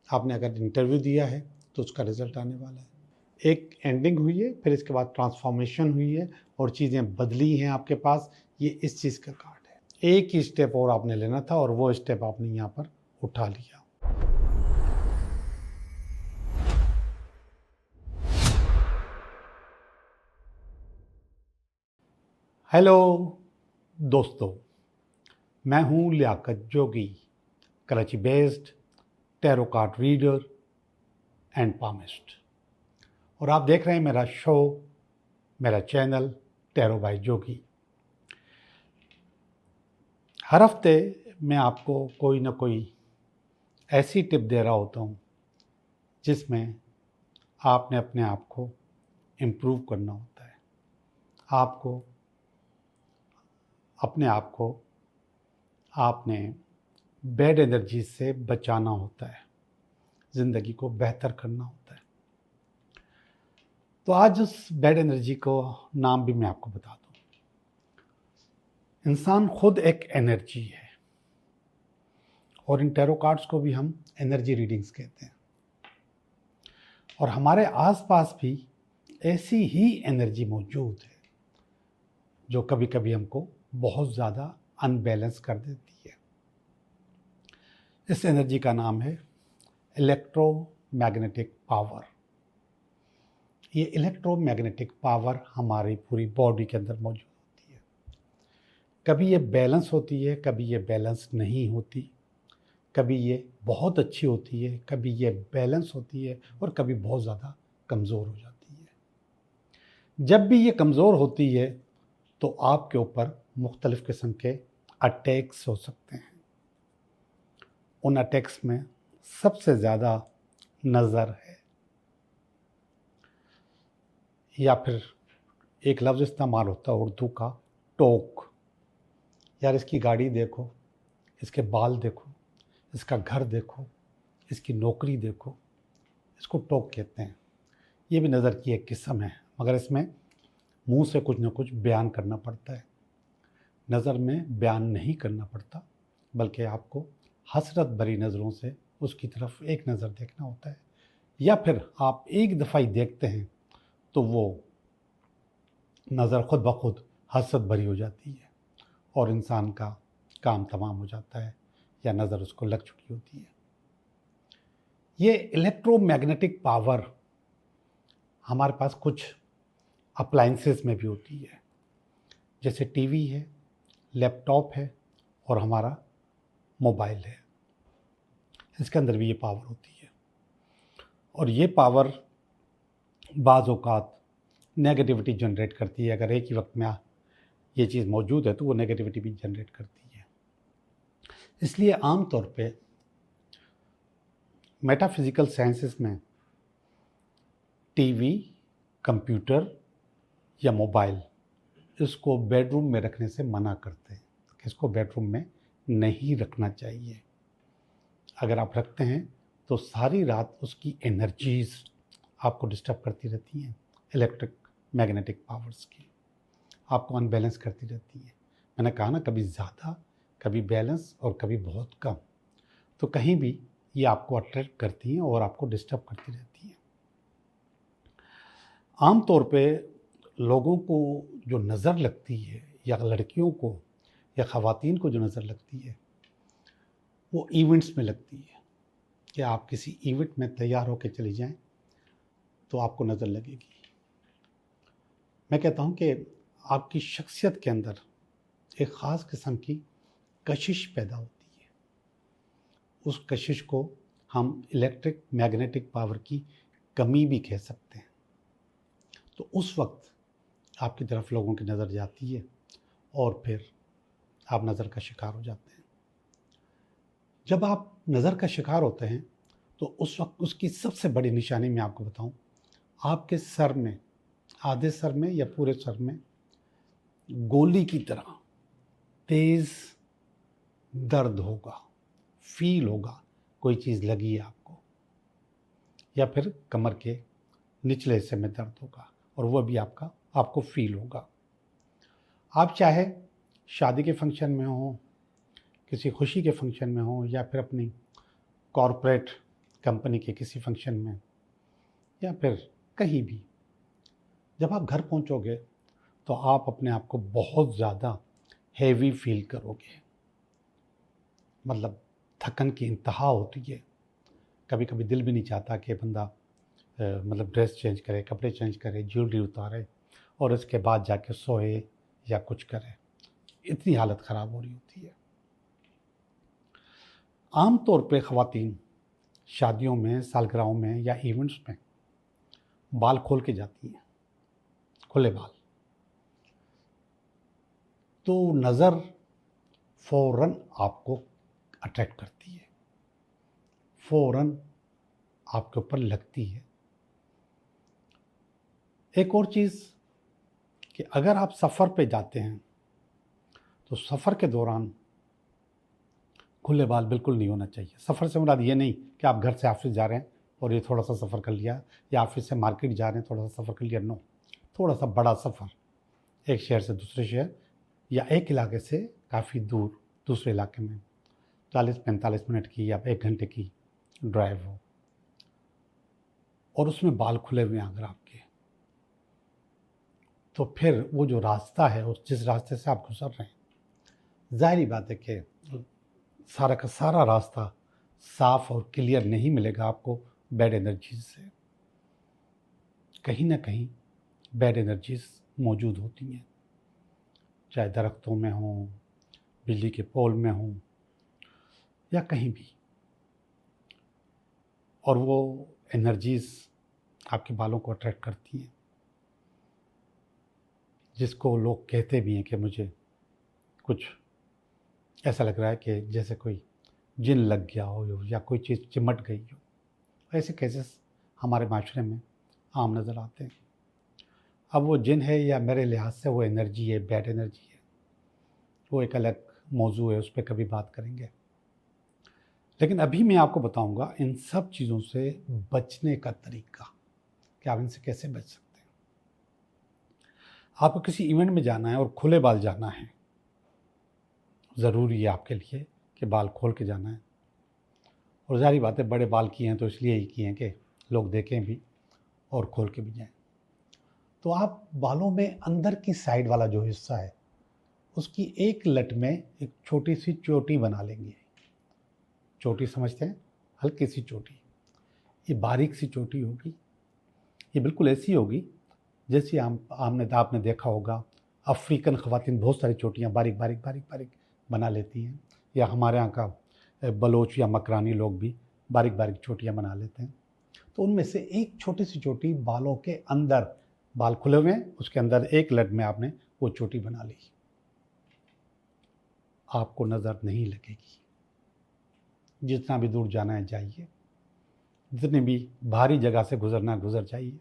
आपने अगर इंटरव्यू दिया है तो उसका रिजल्ट आने वाला है। एक एंडिंग हुई है, फिर इसके बाद ट्रांसफॉर्मेशन हुई है और चीज़ें बदली हैं आपके पास। ये इस चीज़ का कार्ड है। एक ही स्टेप और आपने लेना था और वो स्टेप आपने यहाँ पर उठा लिया। हेलो दोस्तों, मैं हूँ Liaqat Jogi, Karachi based tarot card reader and palmist, और आप देख रहे हैं मेरा शो, मेरा चैनल टैरो बाय जोगी। हर हफ्ते मैं आपको कोई ना कोई ऐसी टिप दे रहा होता हूँ जिसमें आपने अपने आप को इम्प्रूव करना होता है। आपको अपने आप को आपने बैड एनर्जी से बचाना होता है, ज़िंदगी को बेहतर करना होता है। तो आज उस बैड एनर्जी को नाम भी मैं आपको बता दूं। इंसान खुद एक एनर्जी है और इन टैरो कार्ड्स को भी हम एनर्जी रीडिंग्स कहते हैं। और हमारे आसपास भी ऐसी ही एनर्जी मौजूद है जो कभी कभी हमको बहुत ज़्यादा अनबैलेंस कर देती है। इस एनर्जी का नाम है इलेक्ट्रोमैग्नेटिक पावर। ये इलेक्ट्रोमैग्नेटिक पावर हमारी पूरी बॉडी के अंदर मौजूद होती है। कभी ये बैलेंस होती है, कभी ये बैलेंस नहीं होती, कभी ये बहुत अच्छी होती है, कभी ये बैलेंस होती है और कभी बहुत ज़्यादा कमज़ोर हो जाती है। जब भी ये कमज़ोर होती है तो आपके ऊपर मुख्तलिफ़ किस्म के अटैक्स हो सकते हैं। उन अटैक्स में सबसे ज़्यादा नज़र है, या फिर एक लफ्ज़ इस्तेमाल होता है उर्दू का, टोक। यार इसकी गाड़ी देखो, इसके बाल देखो, इसका घर देखो, इसकी नौकरी देखो, इसको टोक कहते हैं। ये भी नज़र की एक किस्म है, मगर इसमें मुंह से कुछ ना कुछ बयान करना पड़ता है। नज़र में बयान नहीं करना पड़ता, बल्कि आपको हसरत भरी नज़रों से उसकी तरफ एक नज़र देखना होता है, या फिर आप एक दफ़ा ही देखते हैं तो वो नज़र खुद ब खुद हसरत भरी हो जाती है और इंसान का काम तमाम हो जाता है या नज़र उसको लग चुकी होती है। ये इलेक्ट्रोमैग्नेटिक पावर हमारे पास कुछ अप्लाइंसेस में भी होती है, जैसे टीवी है, लैपटॉप है और हमारा मोबाइल है। इसके अंदर भी ये पावर होती है और ये पावर बाज़ औक़ात नेगेटिविटी जनरेट करती है। अगर एक ही वक्त में ये चीज़ मौजूद है तो वो नेगेटिविटी भी जनरेट करती है। इसलिए आम तौर पे मेटाफिज़िकल साइंसेस में टीवी, कंप्यूटर या मोबाइल, इसको बेडरूम में रखने से मना करते हैं कि इसको बेडरूम में नहीं रखना चाहिए। अगर आप रखते हैं तो सारी रात उसकी एनर्जीज़ आपको डिस्टर्ब करती रहती हैं, इलेक्ट्रिक मैग्नेटिक पावर्स की, आपको अनबैलेंस करती रहती है। मैंने कहा ना, कभी ज़्यादा, कभी बैलेंस और कभी बहुत कम, तो कहीं भी ये आपको अट्रैक्ट करती हैं और आपको डिस्टर्ब करती रहती हैं। आम तौर पे लोगों को जो नज़र लगती है, या लड़कियों को या ख़वातीन को जो नज़र लगती है, वो इवेंट्स में लगती है कि आप किसी इवेंट में तैयार होकर चली जाएं तो आपको नज़र लगेगी। मैं कहता हूं कि आपकी शख्सियत के अंदर एक ख़ास किस्म की कशिश पैदा होती है। उस कशिश को हम इलेक्ट्रिक मैग्नेटिक पावर की कमी भी कह सकते हैं। तो उस वक्त आपकी तरफ लोगों की नज़र जाती है और फिर आप नज़र का शिकार हो जाते हैं। जब आप नज़र का शिकार होते हैं तो उस वक्त उसकी सबसे बड़ी निशानी मैं आपको बताऊं, आपके सर में, आधे सर में या पूरे सर में गोली की तरह तेज़ दर्द होगा, फील होगा, कोई चीज़ लगी है आपको, या फिर कमर के निचले हिस्से में दर्द होगा और वह भी आपको फील होगा। आप चाहे शादी के फंक्शन में हो, किसी खुशी के फंक्शन में हो, या फिर अपनी कॉरपोरेट कंपनी के किसी फंक्शन में या फिर कहीं भी, जब आप घर पहुंचोगे तो आप अपने आप को बहुत ज़्यादा हैवी फील करोगे। मतलब थकन की इंतहा होती है। कभी कभी दिल भी नहीं चाहता कि बंदा मतलब ड्रेस चेंज करे, कपड़े चेंज करे, ज्वेलरी उतारे और उसके बाद जाके सोए या कुछ करे। इतनी हालत ख़राब हो रही होती है। आम तौर पे ख़वातीन शादियों में, सालगिरहों में या इवेंट्स में बाल खोल के जाती हैं, खुले बाल। तो नज़र फ़ौरन आपको अट्रैक्ट करती है, फ़ौरन आपके ऊपर लगती है। एक और चीज़ कि अगर आप सफ़र पे जाते हैं तो सफ़र के दौरान खुले बाल बिल्कुल नहीं होना चाहिए। सफ़र से मुराद ये नहीं कि आप घर से ऑफिस जा रहे हैं और ये थोड़ा सा सफ़र कर लिया, या ऑफिस से मार्केट जा रहे हैं थोड़ा सा सफ़र कर लिया। नो, थोड़ा सा बड़ा सफ़र, एक शहर से दूसरे शहर या एक इलाके से काफ़ी दूर दूसरे इलाके में 40-45 मिनट की या 1 घंटे की ड्राइव हो और उसमें बाल खुले हुए हैं अगर आपके, तो फिर वो जो रास्ता है, उस जिस रास्ते से आप गुजर रहे हैं, ज़ाहिरी बात है कि सारा का सारा रास्ता साफ और क्लियर नहीं मिलेगा आपको बैड एनर्जीज से। कहीं ना कहीं बैड एनर्जीज मौजूद होती हैं, चाहे दरख्तों में हों, बिजली के पोल में हों या कहीं भी। और वो एनर्जीज आपके बालों को अट्रैक्ट करती हैं, जिसको लोग कहते भी हैं कि मुझे कुछ ऐसा लग रहा है कि जैसे कोई जिन लग गया हो या कोई चीज़ चिमट गई हो। ऐसे केसेस हमारे माशरे में आम नज़र आते हैं। अब वो जिन है या मेरे लिहाज से वो एनर्जी है, बैड एनर्जी है, वो एक अलग मौजू है, उस पर कभी बात करेंगे। लेकिन अभी मैं आपको बताऊंगा इन सब चीज़ों से बचने का तरीका, कि आप इनसे कैसे बच सकते हैं। आपको किसी इवेंट में जाना है और खुले बाल जाना है, ज़रूरी है आपके लिए कि बाल खोल के जाना है। और ज़ाहिर बात है बड़े बाल किए हैं तो इसलिए ही किए हैं कि लोग देखें भी और खोल के भी जाएं। तो आप बालों में अंदर की साइड वाला जो हिस्सा है उसकी एक लट में एक छोटी सी चोटी बना लेंगे। चोटी समझते हैं, हल्की सी चोटी। ये बारीक सी चोटी होगी, ये बिल्कुल ऐसी होगी जैसे आपने देखा होगा अफ्रीकन ख़वातीन बहुत सारी चोटियाँ बारीक बारीक बारीक बारीक बना लेती हैं, या हमारे यहाँ का बलोच या मकरानी लोग भी बारीक बारीक चोटियाँ बना लेते हैं। तो उनमें से एक छोटी सी चोटी बालों के अंदर, बाल खुले हुए हैं उसके अंदर एक लट में आपने वो चोटी बना ली। आपको नज़र नहीं लगेगी। जितना भी दूर जाना है जाइए, जितनी भी भारी जगह से गुजरना है गुजर जाइए,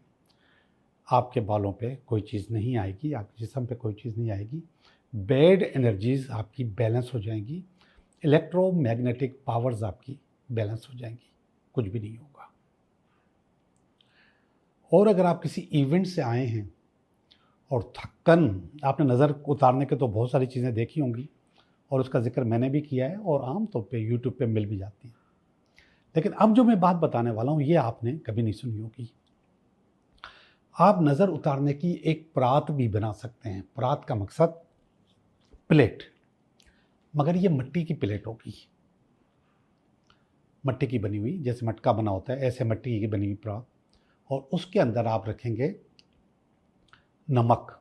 आपके बालों पे कोई चीज़ नहीं आएगी, आपके जिस्म पे कोई चीज़ नहीं आएगी। बैड एनर्जीज आपकी बैलेंस हो जाएंगी, इलेक्ट्रोमैग्नेटिक पावर्स आपकी बैलेंस हो जाएंगी, कुछ भी नहीं होगा। और अगर आप किसी इवेंट से आए हैं और थक्कन, आपने नज़र उतारने के तो बहुत सारी चीज़ें देखी होंगी और उसका जिक्र मैंने भी किया है और आम तौर पे यूट्यूब पे मिल भी जाती हैं। लेकिन अब जो मैं बात बताने वाला हूँ ये आपने कभी नहीं सुनी होगी। आप नज़र उतारने की एक परात भी बना सकते हैं। परात का मकसद प्लेट, मगर ये मिट्टी की प्लेट होगी, मिट्टी की बनी हुई, जैसे मटका बना होता है ऐसे मिट्टी की बनी हुई परात। और उसके अंदर आप रखेंगे नमक।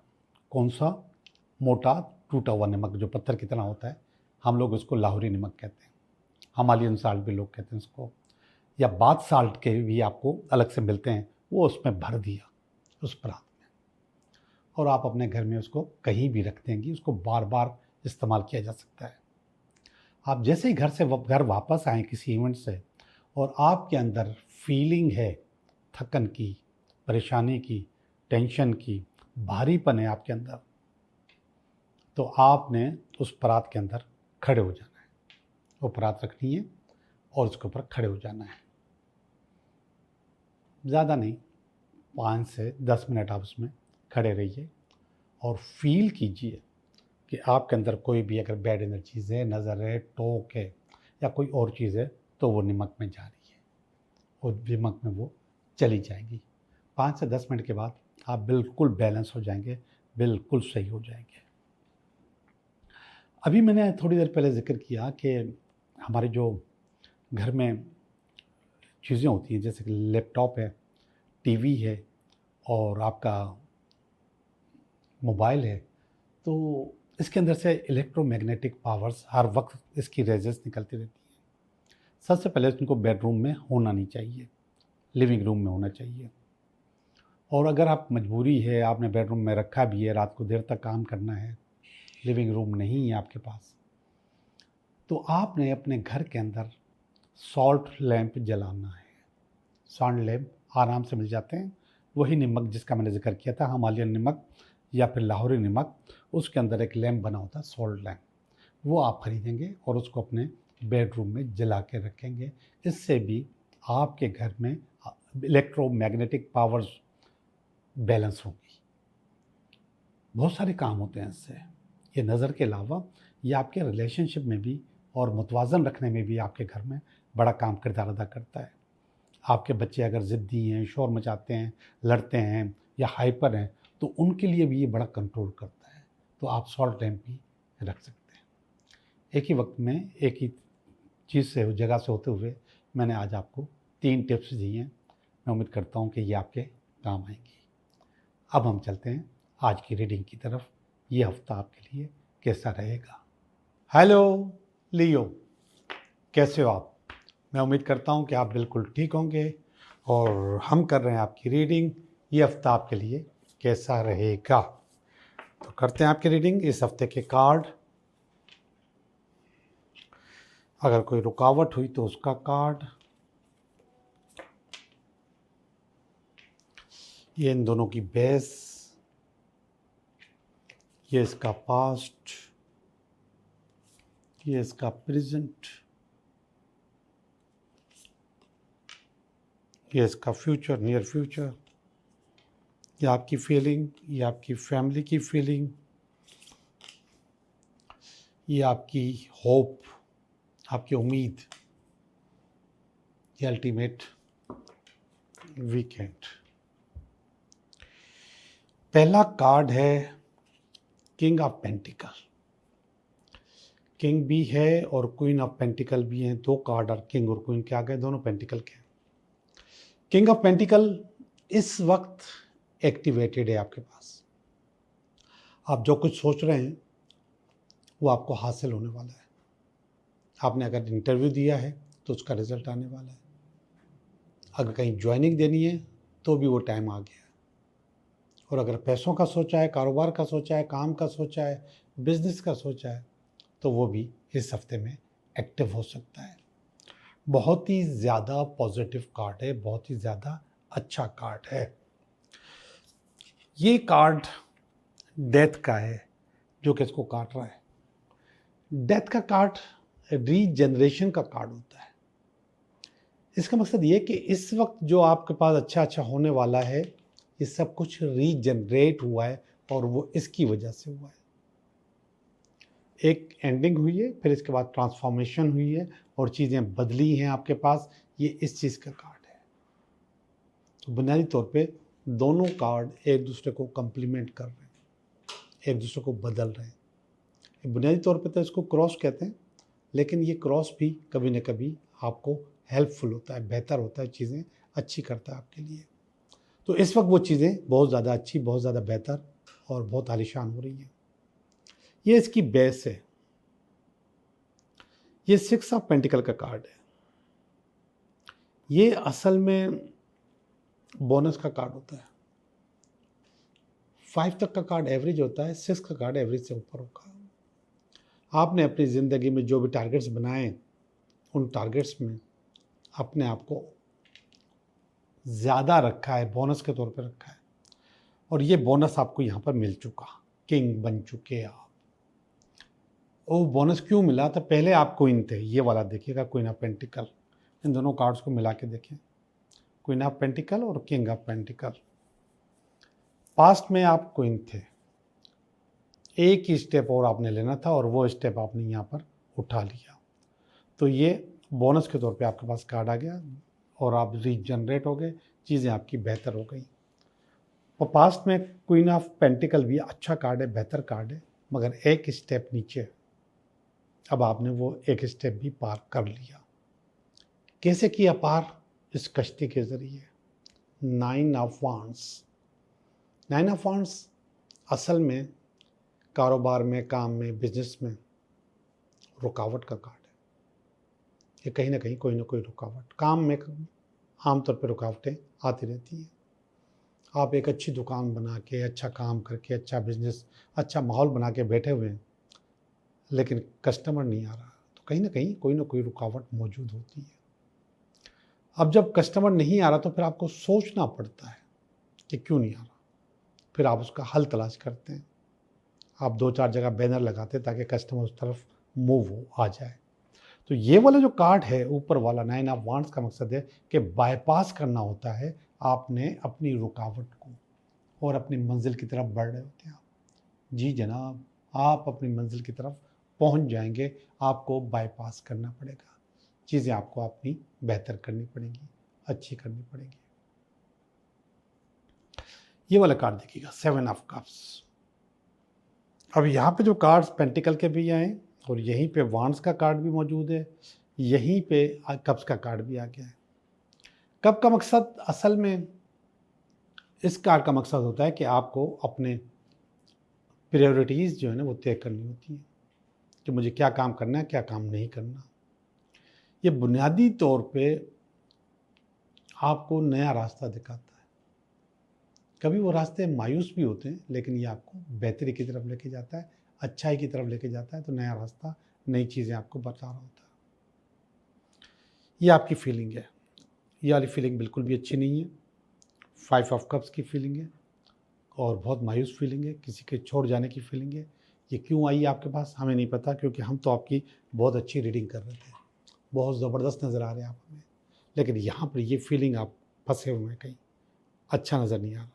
कौन सा? मोटा टूटा हुआ नमक जो पत्थर की तरह होता है, हम लोग उसको लाहौरी नमक कहते हैं, हिमालयन साल्ट भी लोग कहते हैं उसको, या बाथ साल्ट के भी आपको अलग से मिलते हैं। वो उसमें भर दिया उस परात में, और आप अपने घर में उसको कहीं भी रख देंगी, उसको बार बार इस्तेमाल किया जा सकता है। आप जैसे ही घर वापस आएँ किसी इवेंट से और आपके अंदर फीलिंग है थकन की, परेशानी की, टेंशन की, भारीपन है आपके अंदर, तो आपने उस परात के अंदर खड़े हो जाना है। वो परात रखनी है और उसके ऊपर खड़े हो जाना है। ज़्यादा नहीं, 5 से 10 मिनट आप उसमें खड़े रहिए और फील कीजिए कि आपके अंदर कोई भी अगर बैड एनर्जीज है, नज़र है, टोक है या कोई और चीज़ है, तो वो नमक में जा रही है। और दिमाग में वो चली जाएंगी। 5 से 10 मिनट के बाद आप बिल्कुल बैलेंस हो जाएंगे, बिल्कुल सही हो जाएंगे। अभी मैंने थोड़ी देर पहले जिक्र किया कि हमारे जो घर में चीज़ें होती हैं, जैसे कि लैपटॉप है, टीवी है और आपका मोबाइल है, तो इसके अंदर से इलेक्ट्रोमैग्नेटिक पावर्स हर वक्त इसकी रेजेस निकलती रहती हैं। सबसे पहले इनको बेडरूम में होना नहीं चाहिए, लिविंग रूम में होना चाहिए। और अगर आप मजबूरी है, आपने बेडरूम में रखा भी है, रात को देर तक काम करना है, लिविंग रूम नहीं है आपके पास, तो आपने अपने घर के अंदर सॉल्ट लैंप जलाना है। सॉल्ट लैंप आराम से मिल जाते हैं, वही नमक जिसका मैंने जिक्र किया था, हिमालयन नमक या फिर लाहौरी नमक, उसके अंदर एक लैंप बना होता है सॉल्ट लैंप, वो आप खरीदेंगे और उसको अपने बेडरूम में जला के रखेंगे। इससे भी आपके घर में इलेक्ट्रोमैग्नेटिक पावर्स बैलेंस होगी। बहुत सारे काम होते हैं इससे। ये नज़र के अलावा ये आपके रिलेशनशिप में भी और मुतवाज़न रखने में भी आपके घर में बड़ा काम किरदार अदा करता है। आपके बच्चे अगर ज़िद्दी हैं, शोर मचाते हैं, लड़ते हैं या हाइपर हैं, तो उनके लिए भी ये बड़ा कंट्रोल करता है। तो आप सॉल्ट लैंप भी रख सकते हैं। एक ही वक्त में एक ही चीज़ से जगह से होते हुए मैंने आज आपको 3 टिप्स दिए हैं। मैं उम्मीद करता हूँ कि ये आपके काम आएंगी। अब हम चलते हैं आज की रीडिंग की तरफ। ये हफ्ता आपके लिए कैसा रहेगा? हेलो लियो, कैसे हो आप? मैं उम्मीद करता हूँ कि आप बिल्कुल ठीक होंगे और हम कर रहे हैं आपकी रीडिंग। ये हफ्ता आपके लिए कैसा रहेगा? तो करते हैं आपकी रीडिंग। इस हफ्ते के कार्ड, अगर कोई रुकावट हुई तो उसका कार्ड, ये इन दोनों की बेस, ये इसका पास्ट, ये इसका प्रेजेंट, ये इसका फ्यूचर, नियर फ्यूचर, ये आपकी फीलिंग, ये आपकी फैमिली की फीलिंग, ये आपकी होप, आपकी उम्मीद, ये अल्टीमेट वीकेंड। पहला कार्ड है किंग ऑफ पेंटिकल। किंग भी है और क्वीन ऑफ पेंटिकल भी हैं। 2 कार्ड और किंग और क्वीन के आ गए, दोनों पेंटिकल के। किंग ऑफ पेंटिकल इस वक्त एक्टिवेटेड है आपके पास। आप जो कुछ सोच रहे हैं वो आपको हासिल होने वाला है। आपने अगर इंटरव्यू दिया है तो उसका रिजल्ट आने वाला है। अगर कहीं ज्वाइनिंग देनी है तो भी वो टाइम आ गया है। और अगर पैसों का सोचा है, कारोबार का सोचा है, काम का सोचा है, बिजनेस का सोचा है, तो वो भी इस हफ्ते में एक्टिव हो सकता है। बहुत ही ज़्यादा पॉजिटिव कार्ड है, बहुत ही ज़्यादा अच्छा कार्ड है। ये कार्ड डेथ का है जो कि इसको काट रहा है। डेथ का कार्ड रीजनरेशन का कार्ड होता है। इसका मकसद ये कि इस वक्त जो आपके पास अच्छा अच्छा होने वाला है, ये सब कुछ रीजनरेट हुआ है और वो इसकी वजह से हुआ है। एक एंडिंग हुई है, फिर इसके बाद ट्रांसफॉर्मेशन हुई है और चीज़ें बदली हैं आपके पास। ये इस चीज़ का कार्ड है। तो बुनियादी तौर पे दोनों कार्ड एक दूसरे को कंप्लीमेंट कर रहे हैं, एक दूसरे को बदल रहे हैं। बुनियादी तौर पे तो इसको क्रॉस कहते हैं, लेकिन ये क्रॉस भी कभी न कभी आपको हेल्पफुल होता है, बेहतर होता है, चीज़ें अच्छी करता है आपके लिए। तो इस वक्त वो चीज़ें बहुत ज़्यादा अच्छी, बहुत ज़्यादा बेहतर और बहुत आलीशान हो रही हैं। ये इसकी बेस है। ये 6 ऑफ पेंटिकल का कार्ड है। ये असल में बोनस का कार्ड होता है। 5 तक का कार्ड एवरेज होता है, 6 का कार्ड एवरेज से ऊपर होगा। आपने अपनी ज़िंदगी में जो भी टारगेट्स बनाए, उन टारगेट्स में अपने आप को ज़्यादा रखा है, बोनस के तौर पर रखा है, और ये बोनस आपको यहाँ पर मिल चुका। किंग बन चुके आप। वो बोनस क्यों मिला? तो पहले आप क्वीन थे, ये वाला देखिएगा, क्वीन ऑफ पेंटिकल। इन दोनों कार्ड्स को मिला के देखें, क्वीन ऑफ पेंटिकल और किंग ऑफ पेंटिकल। पास्ट में आप क्वीन थे, एक ही स्टेप और आपने लेना था और वो स्टेप आपने यहाँ पर उठा लिया। तो ये बोनस के तौर पे आपके पास कार्ड आ गया और आप रीजनरेट हो गए, चीज़ें आपकी बेहतर हो गई। और पास्ट में क्वीन ऑफ पेंटिकल भी अच्छा कार्ड है, बेहतर कार्ड है, मगर एक स्टेप नीचे है। अब आपने वो एक स्टेप भी पार कर लिया। कैसे किया पार? इस कश्ती के ज़रिए। 9 ऑफ वांड्स। 9 ऑफ वांड्स असल में कारोबार में, काम में, बिजनेस में रुकावट का कार्ड है। ये कहीं ना कहीं कोई ना कोई रुकावट, काम में आमतौर पर रुकावटें आती रहती हैं। आप एक अच्छी दुकान बना के, अच्छा काम करके, अच्छा बिजनेस, अच्छा माहौल बना के बैठे हुए हैं, लेकिन कस्टमर नहीं आ रहा, तो कहीं ना कोई रुकावट मौजूद होती है। अब जब कस्टमर नहीं आ रहा तो फिर आपको सोचना पड़ता है कि क्यों नहीं आ रहा। फिर आप उसका हल तलाश करते हैं। आप 2-4 जगह बैनर लगाते हैं ताकि कस्टमर उस तरफ मूव हो, आ जाए। तो ये वाला जो कार्ड है ऊपर वाला 9 ऑफ वांड्स का मकसद है कि बाईपास करना होता है आपने अपनी रुकावट को, और अपनी मंजिल की तरफ बढ़ रहे होते हैं आप। जी जनाब, आप अपनी मंजिल की तरफ पहुंच जाएंगे। आपको बाईपास करना पड़ेगा, चीज़ें आपको अपनी बेहतर करनी पड़ेंगी, अच्छी करनी पड़ेगी। ये वाला कार्ड देखिएगा, 7 ऑफ कप्स। अब यहाँ पे जो कार्ड्स पेंटिकल के भी आए और यहीं पे वांड्स का कार्ड भी मौजूद है, यहीं पे कप्स का कार्ड भी आ गया है। कप का मकसद असल में, इस कार्ड का मकसद होता है कि आपको अपने प्रायोरिटीज़ जो है ना वो तय करनी होती है कि मुझे क्या काम करना है, क्या काम नहीं करना। ये बुनियादी तौर पे आपको नया रास्ता दिखाता है। कभी वो रास्ते मायूस भी होते हैं, लेकिन ये आपको बेहतरी की तरफ लेके जाता है, अच्छाई की तरफ लेके जाता है। तो नया रास्ता, नई चीज़ें आपको बता रहा होता है। ये आपकी फीलिंग है। ये वाली फीलिंग बिल्कुल भी अच्छी नहीं है। 5 ऑफ कप्स की फीलिंग है और बहुत मायूस फीलिंग है, किसी के छोड़ जाने की फीलिंग है। ये क्यों आई आपके पास हमें नहीं पता, क्योंकि हम तो आपकी बहुत अच्छी रीडिंग कर रहे थे, बहुत ज़बरदस्त नज़र आ रहे हैं आप हमें, लेकिन यहाँ पर ये फीलिंग आप फंसे हुए हैं कहीं, अच्छा नज़र नहीं आ रहा।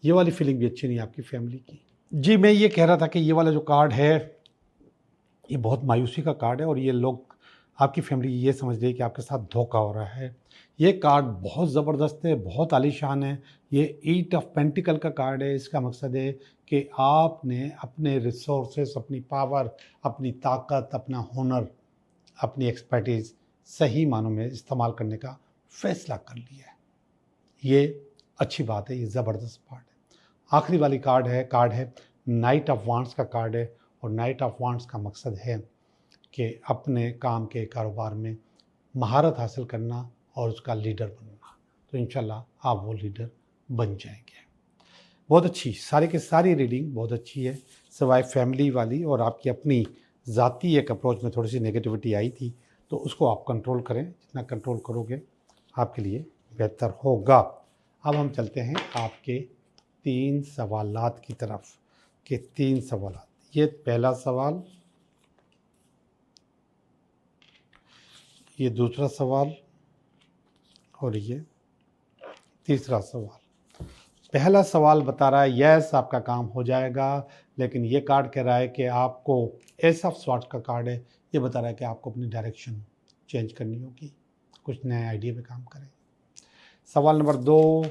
ये वाली फीलिंग भी अच्छी नहीं है आपकी फैमिली की। जी, मैं ये कह रहा था कि ये वाला जो कार्ड है ये बहुत मायूसी का कार्ड है, और ये लोग, आपकी फैमिली ये समझ रही है कि आपके साथ धोखा हो रहा है। ये कार्ड बहुत ज़बरदस्त है, बहुत आलीशान है। ये 8 ऑफ पेंटिकल का कार्ड है। इसका मकसद है कि आपने अपने रिसोर्सेस, अपनी पावर, अपनी ताकत, अपना हुनर, अपनी एक्सपर्टीज़ सही मानों में इस्तेमाल करने का फैसला कर लिया है। ये अच्छी बात है, ये ज़बरदस्त कार्ड है। आखिरी वाली कार्ड है नाइट ऑफ वांड्स का कार्ड है, और नाइट ऑफ वांड्स का मकसद है कि अपने काम के कारोबार में महारत हासिल करना और उसका लीडर बनना। तो इंशाल्लाह आप वो लीडर बन जाएंगे। बहुत अच्छी, सारी की सारी रीडिंग बहुत अच्छी है, सिवाय फैमिली वाली और आपकी अपनी ज़ाती एक अप्रोच में थोड़ी सी नेगेटिविटी आई थी, तो उसको आप कंट्रोल करें। जितना कंट्रोल करोगे आपके लिए बेहतर होगा। अब हम चलते हैं आपके 3 सवालात की तरफ, के 3 सवालात। ये पहला सवाल, ये दूसरा सवाल और ये तीसरा सवाल। पहला सवाल बता रहा है यस आपका काम हो जाएगा, लेकिन ये कार्ड कह रहा है कि आपको, एस ऑफ स्वॉर्ड्स का कार्ड है, ये बता रहा है कि आपको अपनी डायरेक्शन चेंज करनी होगी, कुछ नए आइडिया पे काम करें। सवाल नंबर 2,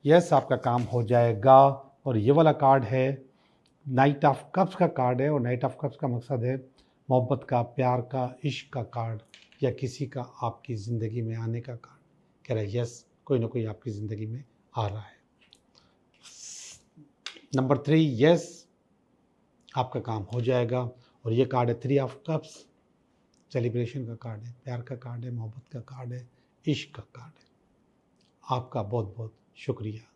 यस आपका काम हो जाएगा, और ये वाला कार्ड है नाइट ऑफ कप्स का कार्ड है, और नाइट ऑफ कप्स का मकसद है मोहब्बत का, प्यार का, इश्क का कार्ड, या किसी का आपकी ज़िंदगी में आने का कार्ड कह रहा है यस कोई ना कोई आपकी ज़िंदगी में आ रहा है। नंबर 3, यस आपका काम हो जाएगा, और ये कार्ड है 3 ऑफ कप्स, सेलिब्रेशन का कार्ड है, प्यार का कार्ड है, मोहब्बत का कार्ड है, इश्क का कार्ड है। आपका बहुत बहुत शुक्रिया।